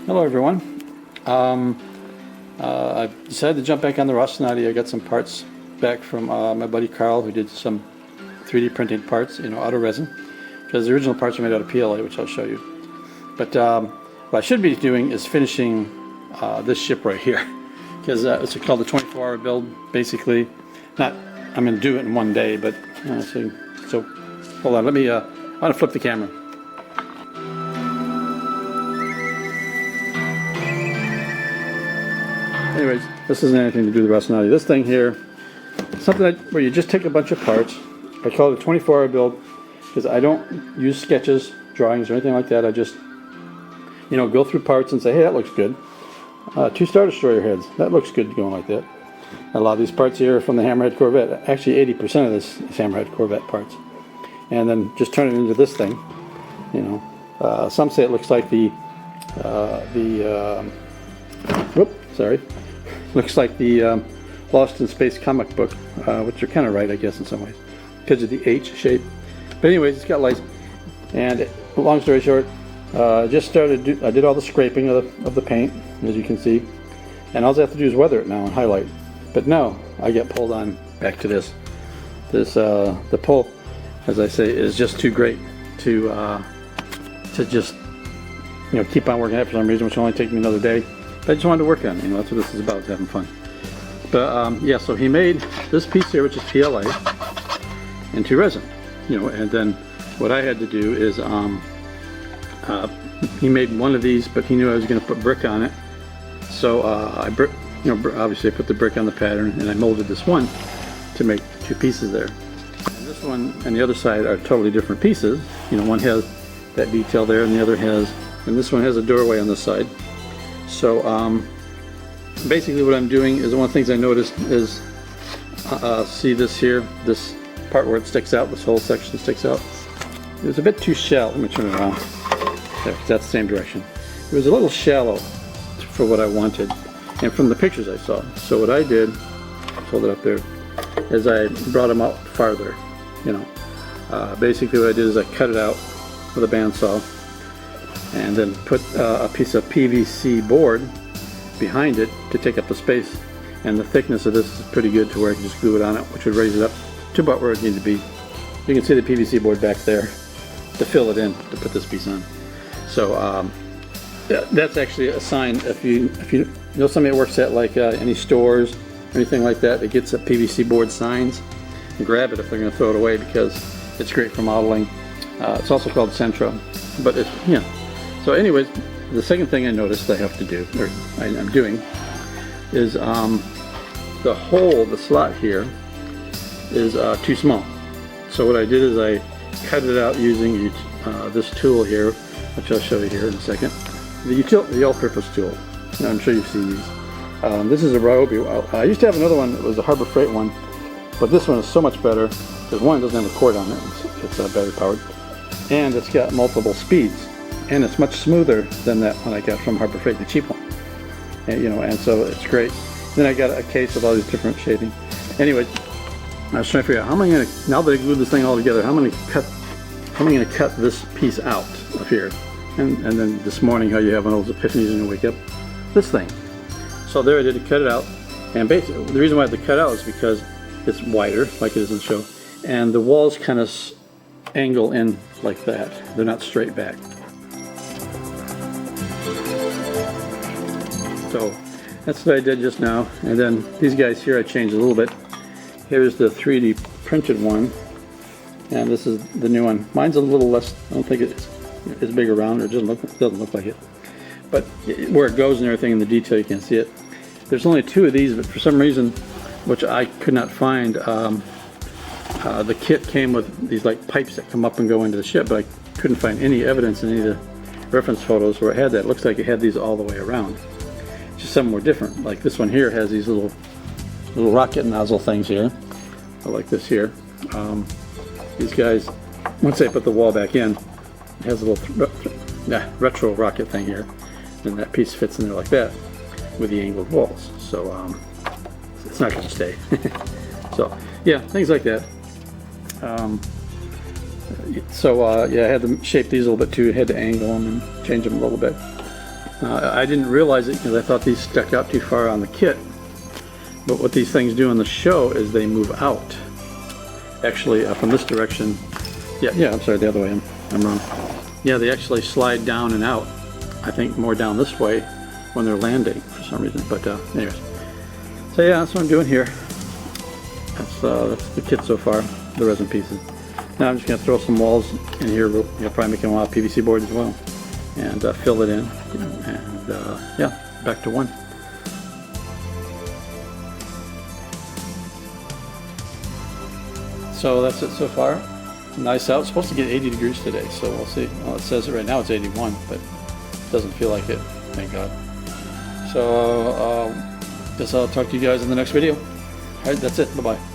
Hello everyone. I decided to jump back on the Rocinati. I got some parts back from my buddy Carl, who did some 3D printing parts, out of resin, because the original parts were made out of PLA, which I'll show you. But what I should be doing is finishing this ship right here, because it's called the 24-hour build. Basically, I'm going to do it in one day, but so hold on. I want to flip the camera. Anyways, this isn't anything to do with the Rocinati. This thing here, something where you just take a bunch of parts. I call it a 24-hour build because I don't use sketches, drawings, or anything like that. I just, go through parts and say, hey, that looks good. 2 Star Destroyer heads, that looks good going like that. A lot of these parts here are from the Hammerhead Corvette. Actually, 80% of this is Hammerhead Corvette parts. And then just turn it into this thing. Some say it looks like looks like the Lost in Space comic book, which are kind of right, I guess, in some ways, because of the H shape. But anyways, it's got lights. And long story short, I did all the scraping of the paint, as you can see, and all I have to do is weather it now and highlight. But no, I get pulled on back to this. The pull, as I say, is just too great to just keep on working at it for some reason, which will only take me another day. But I just wanted to work on it. That's what this is about, is having fun. But yeah, so he made this piece here, which is PLA, into resin. And then what I had to do is he made one of these, but he knew I was going to put brick on it. So obviously I put the brick on the pattern, and I molded this one to make 2 pieces there. And this one and the other side are totally different pieces. One has that detail there, and the other has, and this one has a doorway on the side. So basically what I'm doing is, one of the things I noticed is, see this here, this part where it sticks out, this whole section sticks out. It was a bit too shallow. Let me turn it around. There, because that's the same direction. It was a little shallow for what I wanted, and from the pictures I saw. So what I did, hold it up there, is I brought them out farther. Basically what I did is I cut it out with a bandsaw, and then put a piece of PVC board behind it to take up the space. And the thickness of this is pretty good to where I can just glue it on it, which would raise it up to about where it needs to be. You can see the PVC board back there to fill it in to put this piece on. So that's actually a sign. If you know somebody that works at like any stores or anything like that, that gets a PVC board signs, grab it if they're going to throw it away, because it's great for modeling. It's also called Centro, but So anyways, the second thing I noticed I have to do, or I'm doing, is the hole, the slot here, is too small. So what I did is I cut it out using this tool here, which I'll show you here in a second. The all-purpose tool. I'm sure you've seen these. This is a Ryobi. I used to have another one that was a Harbor Freight one, but this one is so much better, because one, it doesn't have a cord on it, it's battery powered, and it's got multiple speeds. And it's much smoother than that one I got from Harbor Freight, the cheap one. And so it's great. Then I got a case of all these different shaping. Anyway, I was trying to figure out, how am I going to, now that I glued this thing all together, how am I going to cut this piece out of here? And then this morning, how you have one of those epiphanies and you wake up, this thing. So there I did to cut it out. And basically, the reason why I had to cut out is because it's wider, like it is in the show. And the walls kind of angle in like that. They're not straight back. So that's what I did just now. And then these guys here I changed a little bit. Here's the 3D printed one, and this is the new one. Mine's a little less, I don't think it's big around, or it doesn't look like it. But where it goes and everything in the detail, you can't see it. There's only 2 of these, but for some reason, which I could not find, the kit came with these like pipes that come up and go into the ship, but I couldn't find any evidence in any of the reference photos where it had that. It looks like it had these all the way around. Some were different. Like this one here has these little rocket nozzle things here, like this here. These guys, once they put the wall back in, it has a little retro rocket thing here, and that piece fits in there like that with the angled walls. So it's not going to stay. So yeah, things like that. Yeah, I had to shape these a little bit too. I had to angle them and change them a little bit. I didn't realize it because I thought these stuck out too far on the kit. But what these things do on the show is they move out. Actually, from this direction. Yeah, I'm sorry, the other way. I'm wrong. Yeah, they actually slide down and out. I think more down this way when they're landing for some reason. But anyways. So yeah, that's what I'm doing here. That's the kit so far, the resin pieces. Now I'm just going to throw some walls in here. You'll probably make them a lot of PVC board as well. And fill it in. And yeah, back to one. So that's it so far. Nice out. It's supposed to get 80 degrees today, so we'll see. Well, it says it right now it's 81, but it doesn't feel like it, thank God. So guess I'll talk to you guys in the next video. Alright, that's it. Bye-bye.